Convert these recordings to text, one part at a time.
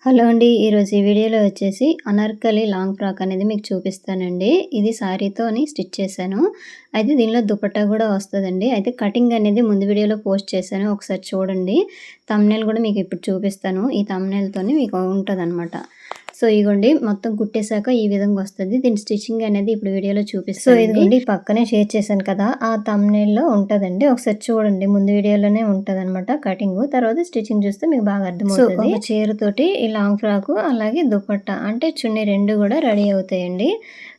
Hello అండి. ఈరోజు ఈ వీడియోలో వచ్చేసి అనార్కలి లాంగ్ ఫ్రాక్ అనేది మీకు చూపిస్తానండి. ఇది శారీతోని స్టిచ్ చేశాను. అయితే దీనిలో దుపట్టా కూడా వస్తదండి. అయితే కటింగ్ అనేది ముందు వీడియోలో పోస్ట్ చేశాను. ఒకసారి చూడండి. థంబ్‌నెయిల్ కూడా మీకు ఇప్పుడు చూపిస్తాను. ఈ థంబ్‌నెయిల్‌తోని మీకు ఉంటదనమాట. సో, ఇగోండి మొత్తం కుట్టేసాక ఈ విధంగా వస్తది. దీని స్టిచ్చింగ్ అనేది ఇప్పుడు వీడియోలో చూపిస్తానండి. సో, ఇదిగోండి పక్కనే షేర్ చేశాను కదా! ఆ థంబ్‌నెయిల్‌లో ఉంటదండి. ఒకసారి చూడండి. ముందు వీడియోలోనే ఉంటదనమాట కటింగు. తర్వాత స్టిచ్చింగ్ చూస్తే మీకు బాగా అర్థమవుతది. సో, ఒక చీరతోటి ఈ లాంగ్ ఫ్రాకు అలాగే దుపట్టా అంటే చున్నీ 2 కూడా రెడీ అవుతాయండి.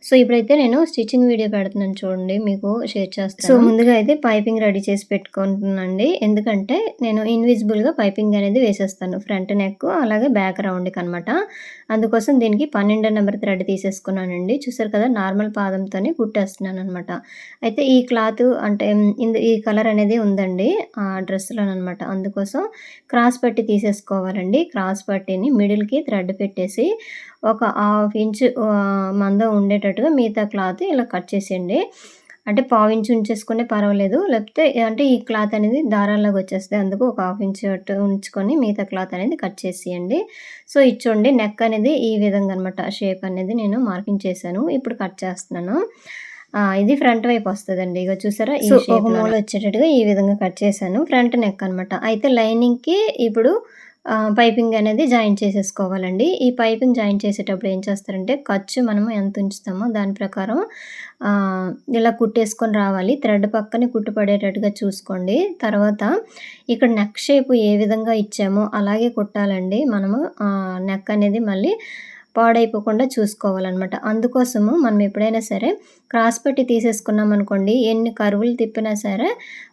సో, ఇప్పుడైతే నేను స్టిచ్చింగ్ వీడియో పెడుతున్నాను చూడండి. మీకు షేర్ చేస్తాను. సో, ముందుగా అయితే పైపింగ్ రెడీ చేసి పెట్టుకుంటున్నానండి. ఎందుకంటే నేను ఇన్విజిబుల్‌గా పైపింగ్ అనేది వేసేస్తాను. ఫ్రంట్ నెక్ అలాగే బ్యాక్ రౌండ్‌కనమాట. అందుకోసం దీనికి 12 నెంబర్ థ్రెడ్ తీసేసుకున్నానండి. చూసారు కదా! నార్మల్ పాదంతోనే కుట్టేస్తున్నాననమాట. అయితే ఈ క్లాతు అంటే ఈ కలర్ అనేది ఉందండి డ్రెస్‌లోననమాట. అందుకోసం క్రాస్ పట్టి తీసేసుకోవాలండి. క్రాస్ పట్టీని మిడిల్‌కి థ్రెడ్ పెట్టేసి ఒక హాఫ్ ఇంచ్ మందం ఉండేటట్టుగా మిగతా క్లాత్ ఇలా కట్ చేసేయండి. అంటే పావించి ఉంచేసుకునే పర్వాలేదు. లేకపోతే అంటే ఈ క్లాత్ అనేది దారాల్లాగా వచ్చేస్తాయి. అందుకు ఒక హాఫ్ ఇంచ్ అట్టు ఉంచుకొని మిగతా క్లాత్ అనేది కట్ చేసేయండి. సో, ఇది చూడండి నెక్ అనేది ఈ విధంగా అనమాట. షేప్ అనేది నేను మార్కింగ్ చేశాను. ఇప్పుడు కట్ చేస్తున్నాను. ఇది ఫ్రంట్ వైపు వస్తదండి. ఇగో చూసారా? ఈ షేప్‌లో ఒక మూల వచ్చేటట్టుగా ఈ విధంగా కట్ చేశాను. ఫ్రంట్ నెక్ అనమాట. అయితే లైనింగ్‌కి ఇప్పుడు పైపింగ్ అనేది జాయిన్ చేసేసుకోవాలండి. ఈ పైపింగ్ జాయిన్ చేసేటప్పుడు ఏం చేస్తారంటే ఖర్చు మనము ఎంత ఉంచుతామో దాని ప్రకారం ఇలా కుట్టేసుకొని రావాలి. థ్రెడ్ పక్కనే కుట్టు పడేటట్టుగా చూసుకోండి. తర్వాత ఇక్కడ నెక్ షేప్ ఏ విధంగా ఇచ్చామో అలాగే కుట్టాలండి. మనము నెక్ అనేది మళ్ళీ పాడైపోకుండా చూసుకోవాలనమాట. అందుకోసము మనం ఎప్పుడైనా సరే క్రాస్ పట్టి తీసేసుకున్నామనుకోండి, ఎన్ని కర్వులు తిప్పినా సరే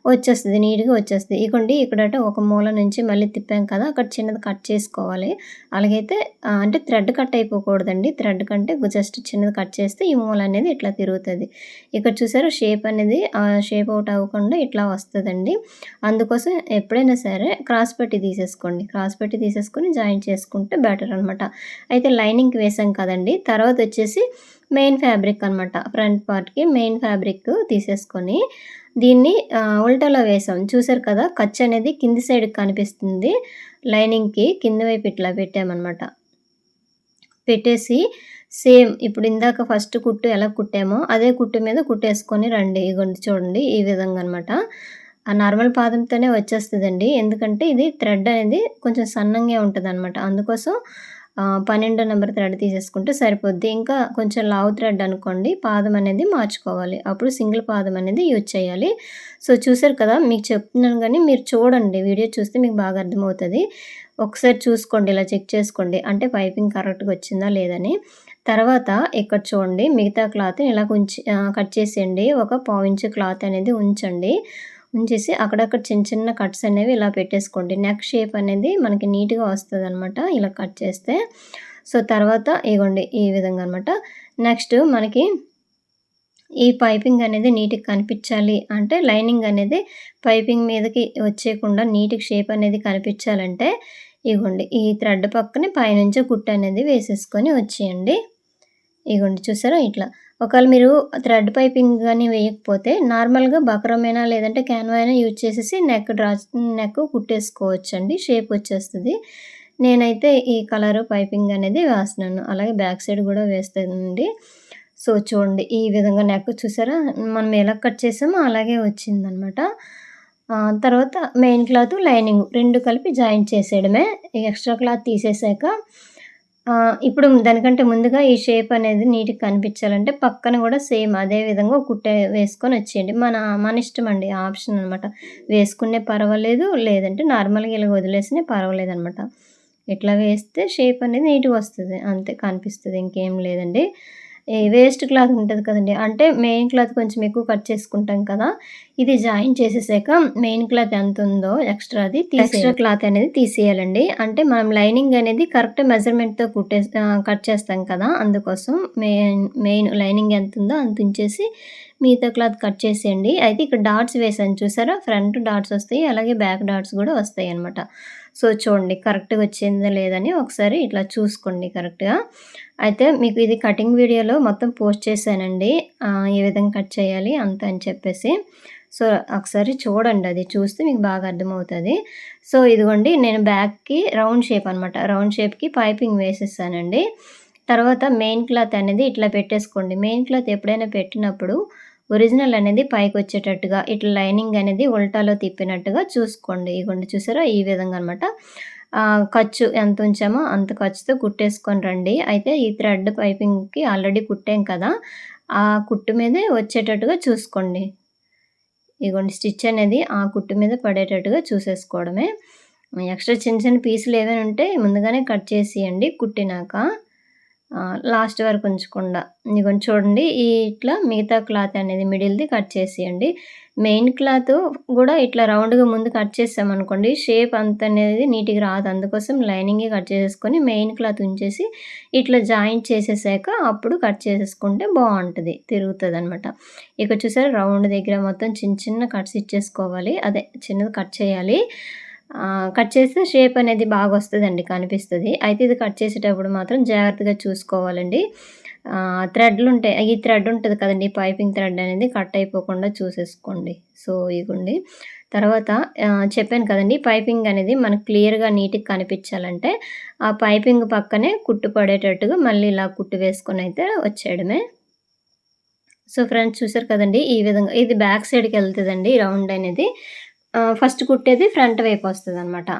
వచ్చేస్తది. నీట్‌గా వచ్చేస్తది. ఇగోండి ఇక్కడట ఒక మూల నుంచి మళ్ళీ తిప్పాం కదా! అక్కడ చిన్నది కట్ చేసుకోవాలి. అలాగైతే అంటే థ్రెడ్ కట్ అయిపోకూడదండి. థ్రెడ్ కంటే జస్ట్ చిన్నది కట్ చేస్తే ఈ మూల అనేది ఇట్లా తిరుగుతది. ఇక్కడ చూసారా షేప్ అనేది షేప్ ఔట్ అవ్వకుండా ఇట్లా వస్తదండి. అందుకోసం ఎప్పుడైనా సరే క్రాస్ పట్టి తీసేసుకోండి. క్రాస్ పట్టి తీసేసుకొని జాయిన్ చేసుకుంటే బెటర్ అనమాట. అయితే లైనింగ్‌కి వేసాం కదండీ! తర్వాత వచ్చేసి మెయిన్ ఫ్యాబ్రిక్ అనమాట. ఫ్రంట్ పార్ట్‌కి మెయిన్ ఫ్యాబ్రిక్ తీసేసుకొని దీన్ని ఉల్టాలో వేసాం. చూసారు కదా! ఖర్చు అనేది కింది సైడ్‌కి కనిపిస్తుంది. లైనింగ్‌కి కింద వైపు ఇట్లా పెట్టామనమాట. పెట్టేసి సేమ్ ఇప్పుడు ఇందాక ఫస్ట్ కుట్టు ఎలా కుట్టామో అదే కుట్టు మీద కుట్టేసుకొని రండి. ఇగోండి చూడండి ఈ విధంగా అనమాట. ఆ నార్మల్ పాదంతోనే వచ్చేస్తదండి. ఎందుకంటే ఇది థ్రెడ్ అనేది కొంచెం సన్నంగా ఉంటదనమాట. అందుకోసం 12 నెంబర్ థ్రెడ్ తీసేసుకుంటే సరిపోద్ది. ఇంకా కొంచెం లావు థ్రెడ్ అనుకోండి పాదం అనేది మార్చుకోవాలి. అప్పుడు సింగిల్ పాదం అనేది యూజ్ చేయాలి. సో, చూసారు కదా! మీకు చెప్తున్నాను గానీ మీరు చూడండి. వీడియో చూస్తే మీకు బాగా అర్థమవుతది. ఒకసారి చూసుకోండి. ఇలా చెక్ చేసుకోండి. అంటే పైపింగ్ కరెక్ట్‌గా వచ్చిందా లేదని. తర్వాత ఇక్కడ చూడండి మిగతా క్లాత్‌ని ఇలా కట్ చేసేయండి. ఒక పావించు క్లాత్ అనేది ఉంచండి. ఉంచేసి అక్కడక్కడ చిన్న చిన్న కట్స్ అనేవి ఇలా పెట్టేసుకోండి. నెక్ షేప్ అనేది మనకి నీట్‌గా వస్తదనమాట. ఇలా కట్ చేస్తే. సో, తర్వాత ఇగోండి ఈ విధంగా అనమాట. నెక్స్ట్ మనకి ఈ పైపింగ్ అనేది నీట్‌గా కనిపించాలి అంటే లైనింగ్ అనేది పైపింగ్ మీదకి వచ్చేయకుండా నీట్‌గా షేప్ అనేది కనిపించాలంటే ఇగోండి ఈ థ్రెడ్ పక్కనే పైనుంచి కుట్టు అనేది వేసేసుకొని వచ్చేయండి. ఇగోండి చూసారా ఇట్లా. ఒకవేళ మీరు థ్రెడ్ పైపింగ్ గాని వేయకపోతే నార్మల్‌గా బక్రమైనా లేదంటే క్యాన్వా అయినా యూజ్ చేసేసి నెక్ కుట్టేసుకోవచ్చండి. షేప్ వచ్చేస్తది. నేనైతే ఈ కలరు పైపింగ్ అనేది వేస్తున్నాను. అలాగే బ్యాక్ సైడ్ కూడా వేస్తానండి. సో, చూడండి ఈ విధంగా నెక్ చూసారా? మనం ఎలా కట్ చేసామో అలాగే వచ్చిందనమాట. తర్వాత మెయిన్ క్లాత్, లైనింగ్ 2 కలిపి జాయింట్ చేసేయడమే. ఈ ఎక్స్‌ట్రా క్లాత్ తీసేసాక ఇప్పుడు దానికంటే ముందుగా ఈ షేప్ అనేది నీట్‌గా కనిపించాలంటే పక్కన గూడా సేమ్ అదే విధంగా వేసుకొని వచ్చేయండి. మన ఇష్టమండి. ఆప్షన్ అనమాట. వేసుకునే పర్వాలేదు. లేదంటే నార్మల్‌గా ఇలా వదిలేసినా పర్వాలేదనమాట. ఇట్లా వేస్తే షేప్ అనేది నీట్‌గా వస్తది. అంతే కనిపిస్తది. ఇంకేం లేదండి. ఈ వేస్ట్ క్లాత్ ఉంటది కదండీ! అంటే మెయిన్ క్లాత్ కొంచెం ఎక్కువ కట్ చేసుకుంటాం కదా! ఇది జాయిన్ చేసేసాక మెయిన్ క్లాత్ ఎంతుందో ఎక్స్‌ట్రాది ఎక్స్‌ట్రా క్లాత్ అనేది తీసేయాలండి. అంటే మనం లైనింగ్ అనేది కరెక్ట్ మెజర్‌మెంట్‌తో కట్ చేస్తాం కదా! అందుకోసం మెయిన్ లైనింగ్ ఎంతుందో అంత ఉంచేసి మిగతా క్లాత్ కట్ చేసేయండి. అయితే ఇక్కడ డాట్స్ వేసాను చూసారా? ఫ్రంట్ డాట్స్ వస్తాయి. అలాగే బ్యాక్ డాట్స్ గూడా వస్తాయన్నమాట. సో, చూడండి కరెక్ట్‌గా వచ్చిందా లేదని ఒకసారి ఇట్లా చూసుకోండి కరెక్ట్‌గా. అయితే మీకు ఇది కటింగ్ వీడియోలో మొత్తం పోస్ట్ చేశానండి. ఏ విధంగా కట్ చేయాలి అంతా అని చెప్పేసి. సో, ఒకసారి చూడండి, అది చూస్తే మీకు బాగా అర్థమవుతది. సో, ఇదిగోండి నేను బ్యాక్‌కి రౌండ్ షేప్ అనమాట. రౌండ్ షేప్‌కి పైపింగ్ వేసేసానండి. తర్వాత మెయిన్ క్లాత్ అనేది ఇట్లా పెట్టేసుకోండి. మెయిన్ క్లాత్ ఎప్పుడైనా పెట్టినప్పుడు ఒరిజినల్ అనేది పైకొచ్చేటట్టుగా ఇట్లా లైనింగ్ అనేది ఉల్టాలో తిప్పినట్టుగా చూసుకోండి. ఇగోండి చూసారా? ఈ విధంగా అనమాట. ఖర్చు ఎంత ఉంచామో అంత ఖర్చుతో కుట్టేసుకొని రండి. అయితే ఈ థ్రెడ్ పైపింగ్‌కి ఆల్రెడీ కుట్టాం కదా! ఆ కుట్టు మీదే వచ్చేటట్టుగా చూసుకోండి. ఇగోండి స్టిచ్ అనేది ఆ కుట్టు మీద పడేటట్టుగా చూసేసుకోవడమే. ఎక్స్‌ట్రా చిన్న చిన్న పీసులు ఏవైనా ఉంటే ముందుగానే కట్ చేసేయండి కుట్టినాక. లాస్ట్ వరకు ఉంచకుండా. ఇదిగోండి చూడండి, ఇట్లా మిగతా క్లాత్ అనేది మిడిల్‌ది కట్ చేసేయండి. మెయిన్ క్లాత్ గూడా ఇట్లా రౌండ్‌గా ముందు కట్ చేసామనుకోండి, షేప్ అంతనేది నీట్‌గా రాదు. అందుకోసం లైనింగే కట్ చేసేసుకొని మెయిన్ క్లాత్ ఉంచేసి ఇట్లా జాయింట్ చేసేసాక అప్పుడు కట్ చేసేసుకుంటే బావుంటది. తిరుగుతదనమాట. ఇక్కడ చూసారా, రౌండ్ దగ్గర మొత్తం చిన్న చిన్న కట్స్ ఇచ్చేసుకోవాలి. అదే చిన్నది కట్ చేయాలి. కట్ చేస్తే షేప్ అనేది బాగొస్తదండి, కనిపిస్తది. అయితే ఇది కట్ చేసేటప్పుడు మాత్రం జాగ్రత్తగా చూసుకోవాలండి. థ్రెడ్‌లుంటాయి. ఈ థ్రెడ్ ఉంటది కదండీ! పైపింగ్ థ్రెడ్ అనేది కట్ అయిపోకుండా చూసేసుకోండి. సో, ఇగోండి. తర్వాత చెప్పాను కదండీ! పైపింగ్ అనేది మనకు క్లియర్‌గా నీట్‌గా కనిపించాలంటే, ఆ పైపింగ్ పక్కనే కుట్టు పడేటట్టుగా మళ్ళీ ఇలా కుట్టు వేసుకొనైతే వచ్చేయడమే. సో, ఫ్రెండ్స్ చూసారు కదండీ! ఈ విధంగా ఇది బ్యాక్ సైడ్‌కెళ్తదండి రౌండ్ అనేది. ఫస్ట్ కుట్టేది ఫ్రంట్ వైపు వస్తదనమాట.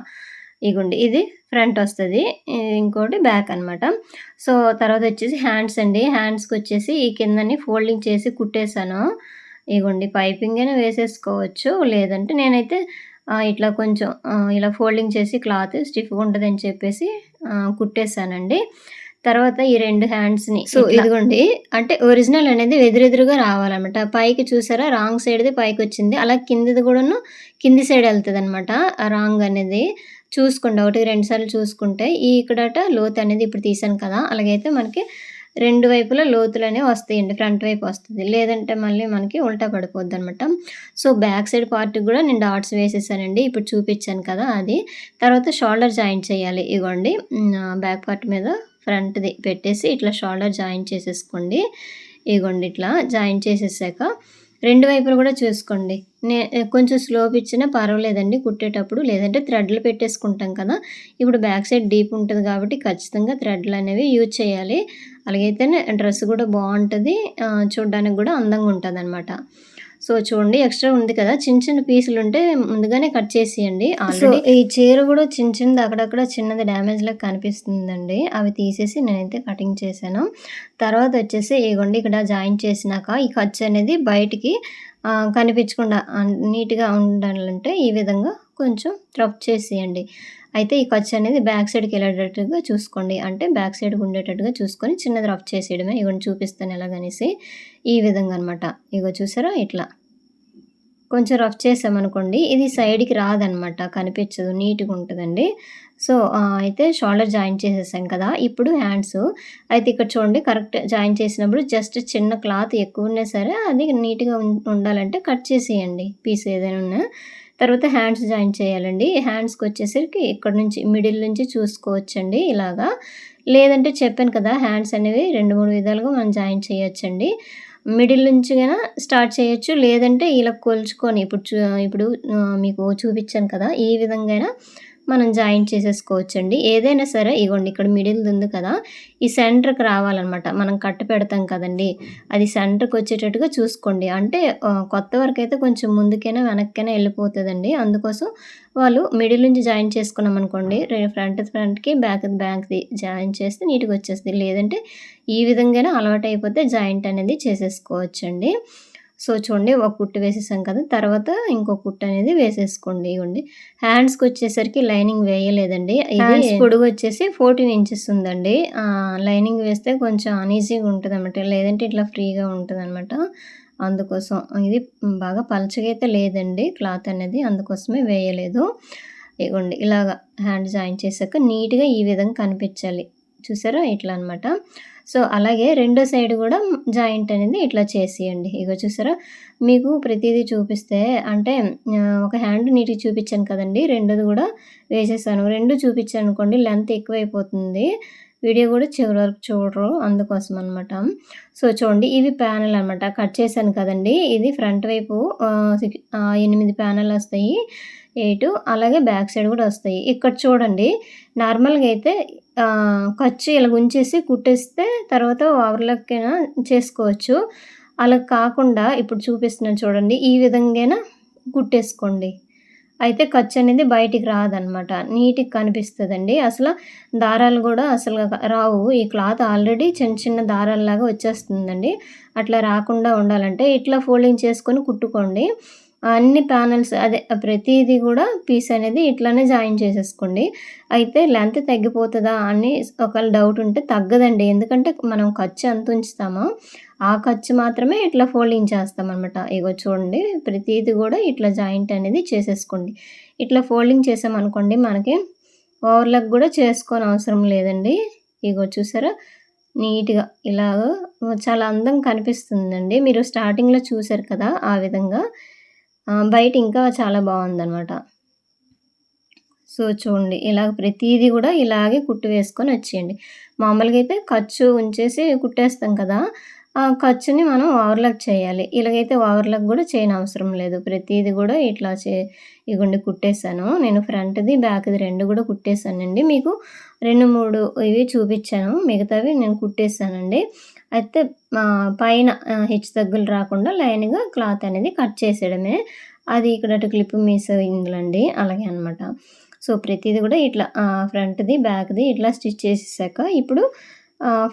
ఇగోండి ఇది ఫ్రంట్ వస్తది. ఇంకోటి బ్యాక్ అనమాట. సో, తర్వాతొచ్చేసి హ్యాండ్స్ అండి. హ్యాండ్స్‌కొచ్చేసి ఈ కిందని ఫోల్డింగ్ చేసి కుట్టేసాను. ఇగోండి పైపింగ్ అయినా వేసేసుకోవచ్చు. లేదంటే నేనైతే ఇట్లా కొంచెం ఇలా ఫోల్డింగ్ చేసి క్లాత్ స్టిఫ్‌గా ఉంటదని చెప్పేసి కుట్టేసానండి. తర్వాత ఈ 2 హ్యాండ్స్‌ని సో, ఇదిగోండి అంటే ఒరిజినల్ అనేది ఎదురెదురుగా రావాలన్నమాట. పైకి చూసారా, రాంగ్ సైడ్‌ది పైకొచ్చింది. అలా కిందది కూడాను కింది సైడ్ ఎళ్తదనమాట. ఆ రాంగ్ అనేది చూసుకోండి. ఒకటికి 2 సార్లు చూసుకుంటే ఇక్కడట లోతు అనేది ఇప్పుడు తీసాను కదా! అలాగైతే మనకి 2 వైపులా లోతులనేవి వస్తాయండి. ఫ్రంట్ వైపు వస్తది. లేదంటే మళ్ళీ మనకి ఉల్టా పడిపోద్దనమాట. సో, బ్యాక్ సైడ్ పార్ట్‌కి గూడా నేను డాట్స్ వేసేసానండి. ఇప్పుడు చూపిచ్చాను కదా! అది. తర్వాత షోల్డర్ జాయింట్ చేయాలి. ఇగోండి బ్యాక్ పార్ట్ మీద ఫ్రంట్‌ది పెట్టేసి ఇట్లా షోల్డర్ జాయింట్ చేసేసుకోండి. ఇగోండి ఇట్లా జాయింట్ చేసేసాక 2 వైపులు గూడా చూసుకోండి. కొంచెం స్లోప్ ఇచ్చినా పర్వాలేదండి కుట్టేటప్పుడు. లేదంటే థ్రెడ్‌లు పెట్టేసుకుంటాం కదా! ఇప్పుడు బ్యాక్ సైడ్ డీప్ ఉంటది కాబట్టి ఖచ్చితంగా థ్రెడ్‌లనేవి యూజ్ చేయాలి. అలాగైతేనే డ్రెస్ గూడా బావుంటది. చూడ్డానికి గూడా అందంగా ఉంటదనమాట. సో, చూడండి ఎక్స్‌ట్రా ఉంది కదా! చిన్న చిన్న పీసులుంటే ముందుగానే కట్ చేసేయండి ఆల్రెడీ. సో, ఈ చీర గూడా చిన్న చిన్నది అక్కడక్కడ చిన్నది డ్యామేజ్‌లాగా కనిపిస్తుందండి. అవి తీసేసి నేనైతే కటింగ్ చేశాను. తర్వాతొచ్చేసి ఇగోండి ఇక్కడ జాయింట్ చేసినాక ఈ ఖర్చనేది బయటికి కనిపించకుండా నీట్‌గా ఉండాలంటే ఈ విధంగా కొంచెం రఫ్ చేసేయండి. అయితే ఈ ఖర్చనేది బ్యాక్ సైడ్‌కెళ్ళేటట్టుగా చూసుకోండి. అంటే బ్యాక్ సైడ్‌కి ఉండేటట్టుగా చూసుకొని చిన్నది రఫ్ చేసేయడమే. ఇగోండి చూపిస్తాను ఎలాగనేసి. ఈ విధంగా అనమాట. ఇగో చూసారా ఇట్లా. కొంచెం రఫ్ చేశామనుకోండి, ఇది సైడ్‌కి రాదనమాట. కనిపించదు. నీట్‌గా ఉంటదండి. సో, అయితే షోల్డర్ జాయింట్ చేసేసాం కదా! ఇప్పుడు హ్యాండ్స్. అయితే ఇక్కడ చూడండి, కరెక్ట్ జాయింట్ చేసినప్పుడు జస్ట్ చిన్న క్లాత్ ఎక్కువున్నా సరే అది నీట్‌గా ఉండాలంటే కట్ చేసేయండి పీస్ ఏదైనా ఉన్నా. తర్వాత హ్యాండ్స్ జాయింట్ చేయాలండి. హ్యాండ్స్‌కొచ్చేసరికి ఇక్కడ నుంచి మిడిల్ నుంచి చూసుకోవచ్చండి ఇలాగా. లేదంటే చెప్పాను కదా! హ్యాండ్స్ అనేవి 2, 3 విధాలుగా మనం జాయింట్ చేయొచ్చండి. మిడిల్ నుంచి గన స్టార్ట్ చేయొచ్చు. లేదంటే ఇలా కొలుచుకొని ఇప్పుడు మీకు చూపిచ్చాను కదా! ఈ విధంగా అయినా మనం జాయింట్ చేసేసుకోవచ్చండి. ఏదైనా సరే ఇగోండి ఇక్కడ మిడిల్‌ది ఉంది కదా! ఈ సెంటర్‌కి రావాలనమాట. మనం కట్టు పెడతాం కదండీ! అది సెంటర్‌కొచ్చేటట్టుగా చూసుకోండి. అంటే కొత్త వరకైతే కొంచెం ముందుకైనా, వెనక్కైనా ఎళ్ళిపోతదండి. అందుకోసం వాళ్ళు మిడిల్ నుంచి జాయింట్ చేసుకున్నామనుకోండి, ఫ్రంట్‌ది ఫ్రంట్‌కి, బ్యాక్‌ది బ్యాక్‌ది జాయింట్ చేస్తే నీట్‌గా వచ్చేస్తది. లేదంటే ఈ విధంగానే అలవాటయిపోతే జాయింట్ అనేది చేసేసుకోవచ్చండి. సో, చూడండి ఒక కుట్టు వేసేసాం కదా! తర్వాత ఇంకో కుట్టు అనేది వేసేసుకోండి. ఇగోండి హ్యాండ్స్‌కొచ్చేసరికి లైనింగ్ వేయలేదండి. హ్యాండ్స్ పొడుగొచ్చేసి 14 ఇంచెస్ ఉందండి. లైనింగ్ వేస్తే కొంచెం అన్‌ఈజీగా ఉంటదనమాట. లేదంటే ఇట్లా ఫ్రీగా ఉంటదనమాట. అందుకోసం ఇది బాగా పలచగా అయితే లేదండి క్లాత్ అనేది. అందుకోసమే వేయలేదు. ఇగోండి ఇలాగ హ్యాండ్ జాయిన్ చేశాక నీట్‌గా ఈ విధంగా కనిపించాలి. చూసారా? ఇట్లా అనమాట. సో, అలాగే రెండో సైడ్ గూడా జాయింట్ అనేది ఇట్లా చేసేయండి. ఇగో చూసారా? మీకు ప్రతీదీ చూపిస్తే అంటే ఒక హ్యాండ్ నీట్‌గా చూపిచ్చాను కదండీ! రెండోది గూడా వేసేసాను. 2 చూపిచ్చాననుకోండి లెంత్ ఎక్కువైపోతుంది. వీడియో గూడా చివరి వరకు చూడరు. అందుకోసం అనమాట. సో, చూడండి ఇవి ప్యానెలనమాట. కట్ చేశాను కదండీ! ఇది ఫ్రంట్ వైపు 8 ప్యానెలొస్తాయి. 8 అలాగే బ్యాక్ సైడ్ గూడా ఒస్తాయి. ఇక్కడ చూడండి నార్మల్‌గా అయితే ఖర్చు ఇలాగుంచేసి కుట్టేస్తే తర్వాత ఓవర్‌లాక్కైనా చేసుకోవచ్చు. అలా కాకుండా ఇప్పుడు చూపిస్తున్నాను చూడండి. ఈ విధంగాన కుట్టేసుకోండి. అయితే ఖర్చనేది బయటికి రాదనమాట. నీట్‌గా కనిపిస్తదండి. దారాలు గూడా అసలు రావు. ఈ క్లాత్ ఆల్రెడీ చిన్న చిన్న దారాల్లాగా వచ్చేస్తుందండి. అట్లా రాకుండా ఉండాలంటే ఇట్లా ఫోల్డింగ్ చేసుకొని కుట్టుకోండి. అన్ని ప్యానెల్స్ అదే ప్రతీది గూడా పీస్ అనేది ఇట్లనే జాయిన్ చేసేసుకోండి. అయితే లెంత్ తగ్గిపోతదా అని ఒకవేళ డౌట్ ఉంటే తగ్గదండి. ఎందుకంటే మనం ఖర్చు ఎంత ఉంచుతామో ఆ ఖర్చు మాత్రమే ఇట్లా ఫోల్డింగ్ చేస్తామనమాట. ఇగో చూడండి ప్రతీది గూడా ఇట్లా జాయింట్ అనేది చేసేసుకోండి. ఇట్లా ఫోల్డింగ్ చేసామనుకోండి మనకి ఓవర్‌లాక్ గూడా చేసుకోనవసరం లేదండి. ఇగో చూసారా? నీట్‌గా ఇలాగా చాలా అందంగా కనిపిస్తుందండి. మీరు స్టార్టింగ్‌లో చూసారు కదా! ఆ విధంగా. బయట ఇంకా చాలా బావుందనమాట. సో, చూడండి ఇలాగ ప్రతీది గూడా ఇలాగే కుట్టు వేసుకొనొచ్చేయండి. మామూలుగా అయితే ఖర్చు ఉంచేసి కుట్టేస్తాం కదా! ఆ ఖర్చుని మనం ఓవర్‌లాక్ చేయాలి. ఇలాగైతే ఓవర్‌లాక్ గూడా చేయనవసరం లేదు. ప్రతీది గూడా ఇట్లా ఇగోండి కుట్టేసాను. నేను ఫ్రంట్‌ది, బ్యాక్‌ది 2 గూడా కుట్టేసానండి. మీకు 2, 3 ఇవి చూపిచ్చాను. మిగతావి నేను కుట్టేసానండి. అయితే పైన హెచ్చు తగ్గులు రాకుండా లైన్‌గా క్లాత్ అనేది కట్ చేసేయడమే. అది ఇక్కడ అటు క్లిప్ మిస్ అయిందిలెండి. అలాగే అనమాట. సో, ప్రతీది గూడా ఇట్లా ఫ్రంట్‌ది, బ్యాక్‌ది ఇట్లా స్టిచ్ చేసేసాక ఇప్పుడు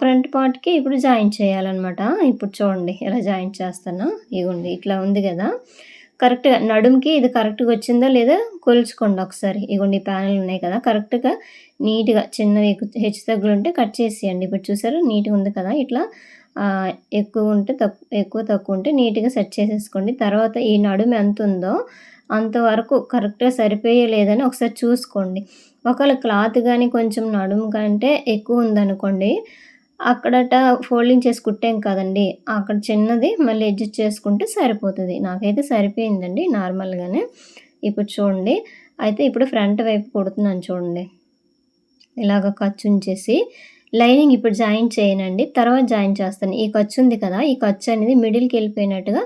ఫ్రంట్ పార్ట్‌కి ఇప్పుడు జాయిన్ చేయాలనమాట. ఇప్పుడు చూడండి ఎలా జాయిన్ చేస్తానో. ఇగోండి ఇట్లా ఉంది గదా! కరెక్ట్‌గా నడుముకి ఇది కరెక్ట్‌గా వచ్చిందా లేదా కొలుచుకోండి ఒకసారి. ఇగోండి ఈ ప్యానెలున్నాయి కదా! కరెక్ట్‌గా నీట్‌గా చిన్నవి హెచ్చు తగ్గులుంటే కట్ చేసేయండి. ఇప్పుడు చూసారా నీట్‌గా ఉంది కదా! ఇట్లా ఎక్కువుంటే ఎక్కువ తక్కువుంటే నీట్‌గా సెట్ చేసేసుకోండి. తర్వాత ఈ నడుము ఎంతుందో అంతవరకు కరెక్ట్‌గా సరిపోయో లేదని ఒకసారి చూసుకోండి. ఒకవేళ క్లాత్ గాని కొంచెం నడుము కంటే ఎక్కువుందనుకోండి, అక్కడట ఫోల్డింగ్ చేసి కుట్టాం కదండీ! అక్కడ చిన్నది మళ్ళీ అడ్జస్ట్ చేసుకుంటే సరిపోతది. నాకైతే సరిపోయిందండి నార్మల్‌గానే. ఇప్పుడు చూడండి. అయితే ఇప్పుడు ఫ్రంట్ వైపు కుడుతున్నాను చూడండి. ఇలాగ ఖర్చుంచేసి లైనింగ్ ఇప్పుడు జాయిన్ చేయనండి. తర్వాత జాయిన్ చేస్తాను. ఈ ఖర్చుంది కదా! ఈ ఖర్చనేది మిడిల్‌కెళ్ళిపోయినట్టుగా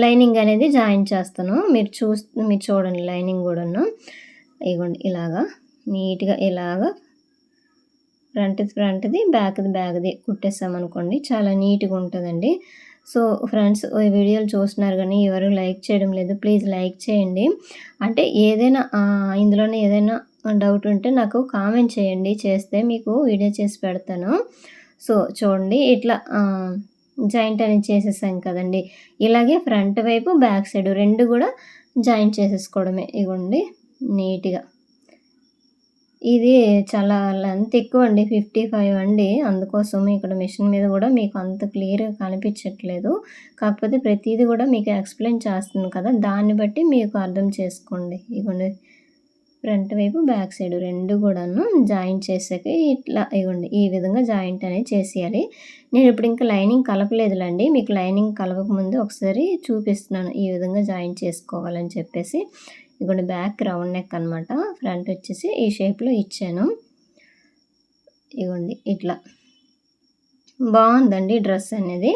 లైనింగ్ అనేది జాయిన్ చేస్తాను. మీరు చూడండి లైనింగ్ గూడాను. ఇగోండి ఇలాగా నీట్‌గా ఇలాగా ఫ్రంట్‌ది, బ్యాక్‌ది కుట్టేసామనుకోండి చాలా నీట్‌గుంటదండి. సో, ఫ్రెండ్స్ ఈ వీడియోలు చూస్తున్నారు గానీ ఎవరు లైక్ చేయడం లేదు. ప్లీజ్ లైక్ చేయండి. అంటే ఏదైనా ఇందులోనే ఏదైనా డౌట్ ఉంటే నాకు కామెంట్ చేయండి. చేస్తే మీకు వీడియో చేసి పెడతాను. సో, చూడండి ఇట్లా జాయింట్ అనేది చేసేసాం కదండీ! ఇలాగే ఫ్రంట్ వైపు, బ్యాక్ సైడ్ 2 గూడా జాయింట్ చేసేసుకోవడమే. ఇగోండి నీట్‌గా. ఇది చాలా లెంత్ ఎక్కువండి. 55 అండి. అందుకోసం ఇక్కడ మిషన్ మీద గూడా మీకు అంత క్లియర్‌గా కనిపించట్లేదు. కాకపోతే ప్రతీది గూడా మీకు ఎక్స్‌ప్లెయిన్ చేస్తున్నాను కదా! దాన్ని బట్టి మీకు అర్థం చేసుకోండి. ఇగోండి ఫ్రంట్ వైపు, బ్యాక్ సైడ్ 2 గూడాను జాయింట్ చేసాక ఇట్లా ఇగోండి ఈ విధంగా జాయింట్ అనేది చేసేయాలి. నేనిప్పుడు ఇంకా లైనింగ్ కలపలేదులెండి. మీకు లైనింగ్ కలపక ముందు ఒకసారి చూపిస్తున్నాను. ఈ విధంగా జాయింట్ చేసుకోవాలని చెప్పేసి. ఇదిగోండి బ్యాక్ రౌండ్ నెక్ అనమాట. ఫ్రంట్ వచ్చేసి ఈ షేప్‌లో ఇచ్చాను. ఇగోండి ఇట్లా. బావుందండి డ్రెస్ అనేది.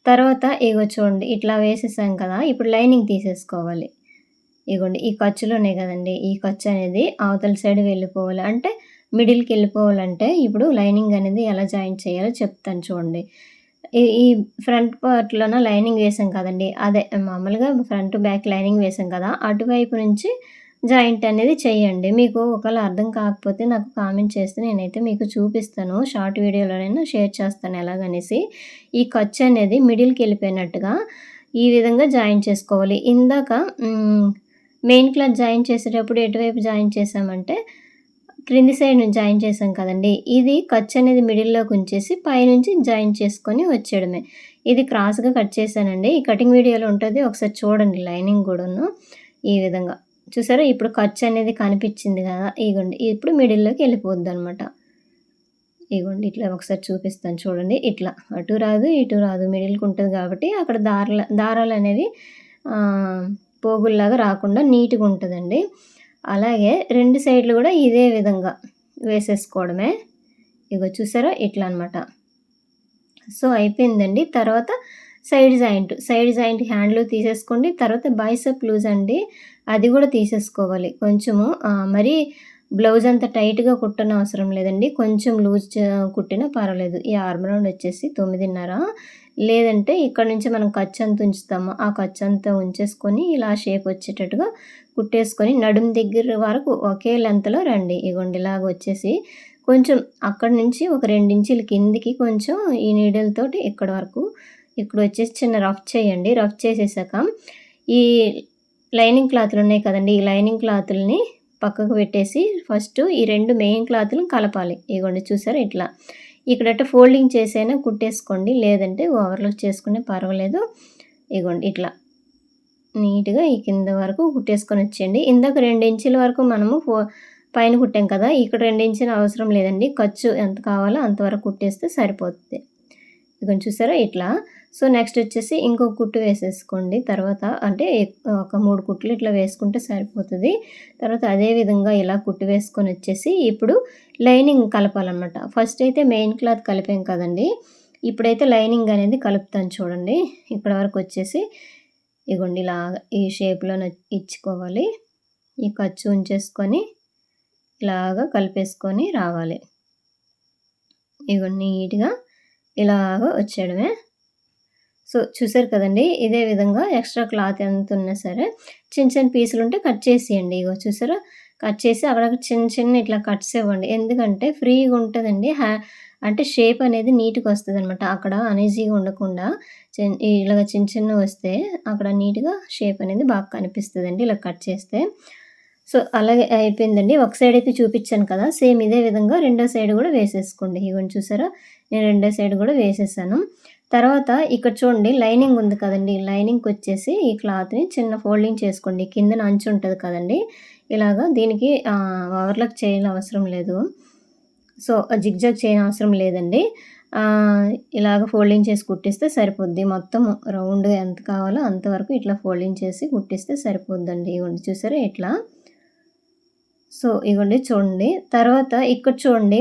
తర్వాత ఇగో చూడండి ఇట్లా వేసేసాం కదా! ఇప్పుడు లైనింగ్ తీసేసుకోవాలి. ఇగోండి ఈ ఖర్చులున్నాయి గదండీ! ఈ ఖర్చనేది అవతల సైడ్ వెళ్ళిపోవాలి. అంటే మిడిల్‌కెళ్ళిపోవాలంటే ఇప్పుడు లైనింగ్ అనేది ఎలా జాయిన్ చేయాలో చెప్తాను చూడండి. ఈ ఫ్రంట్ పార్ట్‌లోన లైనింగ్ వేసాం కదండీ! అదే మామూలుగా ఫ్రంట్, బ్యాక్ లైనింగ్ వేసాం కదా! అటువైపు నుంచి జాయింట్ అనేది చేయండి. మీకు ఒకవేళ అర్థం కాకపోతే నాకు కామెంట్ చేస్తే నేనైతే మీకు చూపిస్తాను. షార్ట్ వీడియోలోనైనా షేర్ చేస్తాను ఎలాగనేసి. ఈ ఖర్చనేది మిడిల్‌కెళ్ళిపోయినట్టుగా ఈ విధంగా జాయిన్ చేసుకోవాలి. ఇందాక మెయిన్ క్లాత్ జాయిన్ చేసేటప్పుడు ఎటువైపు జాయిన్ చేశామంటే, క్రింది సైడ్ నుంచి జాయిన్ చేశాం కదండీ! ఇది ఖర్చనేది మిడిల్‌లోకి ఉంచేసి పైనుంచి జాయిన్ చేసుకొని వచ్చేయడమే. ఇది క్రాస్‌గా కట్ చేశానండి. ఈ కటింగ్ వీడియోలో ఉంటది. ఒకసారి చూడండి లైనింగ్ గూడాను. ఈ విధంగా. చూసారా? ఇప్పుడు ఖర్చనేది కనిపిచ్చింది గదా! ఇగోండి. ఇప్పుడు మిడిల్‌లోకి ఎళ్ళిపోద్దనమాట. ఇగోండి ఇట్లా ఒకసారి చూపిస్తాను చూడండి. ఇట్లా అటు రాదు, ఇటు రాదు మిడిల్‌కి ఉంటది కాబట్టి అక్కడ దారాలనేవి పోగుల్లాగా రాకుండా నీట్‌గా ఉంటదండి. అలాగే 2 సైడ్‌లు గూడా ఇదే విధంగా వేసేసుకోవడమే. ఇగో చూసారా? ఇట్లా అనమాట. సో, అయిపోయిందండి. తర్వాత సైడ్ జాయింట్ హ్యాండ్‌లు తీసేసుకోండి. తర్వాత బైసెప్ లూజ్ అండి. అది గూడా తీసేసుకోవాలి. కొంచెము మరీ బ్లౌజ్ అంత టైట్‌గా కుట్టనవసరం లేదండి. కొంచెం లూజ్ కుట్టినా పర్వాలేదు. ఈ ఆర్మ్ రౌండ్ వచ్చేసి 9:30 లేదంటే ఇక్కడ నుంచి మనం ఖర్చంత ఉంచుతామో, ఆ ఖర్చంతా ఉంచేసుకొని ఇలా షేప్ వచ్చేటట్టుగా కుట్టేసుకొని నడుము దగ్గర వరకు ఒకే లెంగ్త్‌లో రండి. ఇగోండి ఇలాగొచ్చేసి కొంచెం అక్కడి నుంచి ఒక 2 ఇంచులు కిందికి కొంచెం ఈ నీడిల్‌తోటి ఇక్కడి వరకు ఇక్కడొచ్చేసి చిన్న రఫ్ చేయండి. రఫ్ చేసేసాక ఈ లైనింగ్ క్లాతులున్నాయి కదండీ! ఈ లైనింగ్ క్లాతుల్ని పక్కకు పెట్టేసి ఫస్టు ఈ 2 మెయిన్ క్లాతులను కలపాలి. ఇగోండి చూసారా ఇట్లా. ఇక్కడట ఫోల్డింగ్ చేసైనా కుట్టేసుకోండి. లేదంటే ఓవర్‌లాక్ చేసుకున్నా పర్వాలేదు. ఇగోండి ఇట్లా నీట్‌గా ఈ కింద వరకు కుట్టేసుకొనొచ్చేయండి. ఇందాక 2 ఇంచుల వరకు మనము పైన కుట్టాం కదా! ఇక్కడ 2 ఇంచులు అవసరం లేదండి. ఖర్చు ఎంత కావాలో అంతవరకు కుట్టేస్తే సరిపోతుంది. ఇదిగోండి చూసారా ఇట్లా. సో, నెక్స్ట్ వచ్చేసి ఇంకొక కుట్టు వేసేసుకోండి. తర్వాత అంటే ఒక 3 కుట్లు ఇట్లా వేసుకుంటే సరిపోతది. తర్వాత అదే విధంగా ఇలా కుట్టు వేసుకొనొచ్చేసి ఇప్పుడు లైనింగ్ కలపాలనమాట. ఫస్ట్ అయితే మెయిన్ క్లాత్ కలిపాం కదండీ! ఇప్పుడైతే లైనింగ్ అనేది కలుపుతాను చూడండి. ఇక్కడి వరకొచ్చేసి ఇగోండి ఇలాగా ఈ షేప్‌లోనే ఇచ్చుకోవాలి. ఈ ఖర్చు ఉంచేసుకొని ఇలాగా కలిపేసుకొని రావాలి. ఇగోండి నీట్‌గా ఇలాగ వచ్చేయడమే. సో, చూసారు కదండీ! ఇదే విధంగా ఎక్స్‌ట్రా క్లాత్ ఎంతున్నా సరే చిన్న చిన్న పీసులుంటే కట్ చేసేయండి. ఇగో చూసారా? కట్ చేసి అక్కడక్కడ చిన్న ఇట్లా కట్స్ ఇవ్వండి. ఎందుకంటే ఫ్రీగా ఉంటదండి. అంటే షేప్ అనేది నీట్‌గా వస్తదనమాట. అక్కడ అనీజీగా ఉండకుండా ఇలాగ చిన్నవొస్తే అక్కడ నీట్‌గా షేప్ అనేది బాగా కనిపిస్తదండి ఇలా కట్ చేస్తే. సో, అలాగే అయిపోయిందండి. ఒక సైడ్ అయితే చూపిచ్చాను కదా! సేమ్ ఇదే విధంగా రెండో సైడ్ గూడా వేసేసుకోండి. ఇగోండి చూసారా? నేను రెండో సైడ్ గూడా వేసేసాను. తర్వాత ఇక్కడ చూడండి లైనింగ్ ఉంది కదండీ! లైనింగ్‌కొచ్చేసి ఈ క్లాత్‌ని చిన్న ఫోల్డింగ్ చేసుకోండి. కిందన అంచు ఉంటది కదండీ! ఇలాగా దీనికి ఓవర్‌లాక్ చేయనవసరం లేదు. సో, జిగ్‌జాగ్ చేయనవసరం లేదండి. ఇలాగ ఫోల్డింగ్ చేసి కుట్టిస్తే సరిపోద్ది. మొత్తం రౌండ్‌గా ఎంత కావాలో అంతవరకు ఇట్లా ఫోల్డింగ్ చేసి కుట్టిస్తే సరిపోద్దండి. ఇగోండి చూసారా ఇట్లా. సో, ఇగోండి చూడండి. తర్వాత ఇక్కడ చూడండి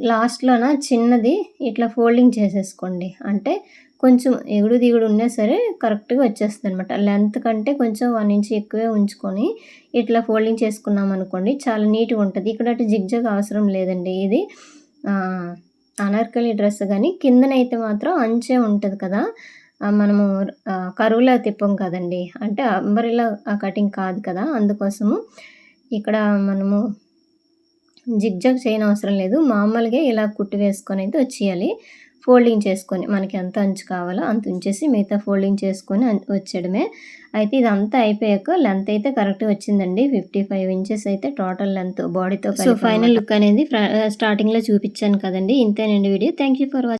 లాస్ట్‌లోన చిన్నది ఇట్లా ఫోల్డింగ్ చేసేసుకోండి. అంటే కొంచెం ఎగుడు దిగుడు ఉన్నా సరే కరెక్ట్‌గా వచ్చేస్తదనమాట. లెంత్ కంటే కొంచెం 1 ఇంచ్ ఎక్కువే ఉంచుకొని ఇట్లా ఫోల్డింగ్ చేసుకున్నామనుకోండి చాలా నీట్‌గా ఉంటది. ఇక్కడటు జిగ్‌జాగ్ అవసరం లేదండి. ఇది ఆహ్, అనార్కలి డ్రెస్ గానీ కిందనైతే మాత్రం అంచే ఉంటది కదా! మనము కరువులా తిప్పం కదండీ! అంటే అంబ్రెల్లా కటింగ్ కాదు కదా! అందుకోసము ఇక్కడ మనము జిగ్‌జాగ్ చేయనవసరం లేదు. మామూలుగా ఇలా కుట్టు వేసుకొనైతే వచ్చేయాలి. ఫోల్డింగ్ చేసుకొని మనకి ఎంత అంచు కావాలో అంత ఉంచేసి మిగతా ఫోల్డింగ్ చేసుకొని వచ్చేయడమే. అయితే ఇదంతా అయిపోయాక లెంత్ అయితే కరెక్ట్‌గా వచ్చిందండి. 55 ఇంచెస్ అయితే టోటల్ లెంత్ బాడీతో కలిపి. సో, ఫైనల్ లుక్ అనేది స్టార్టింగ్‌లో చూపిచ్చాను కదండీ! ఇంతేనండి video. Thank you for watching.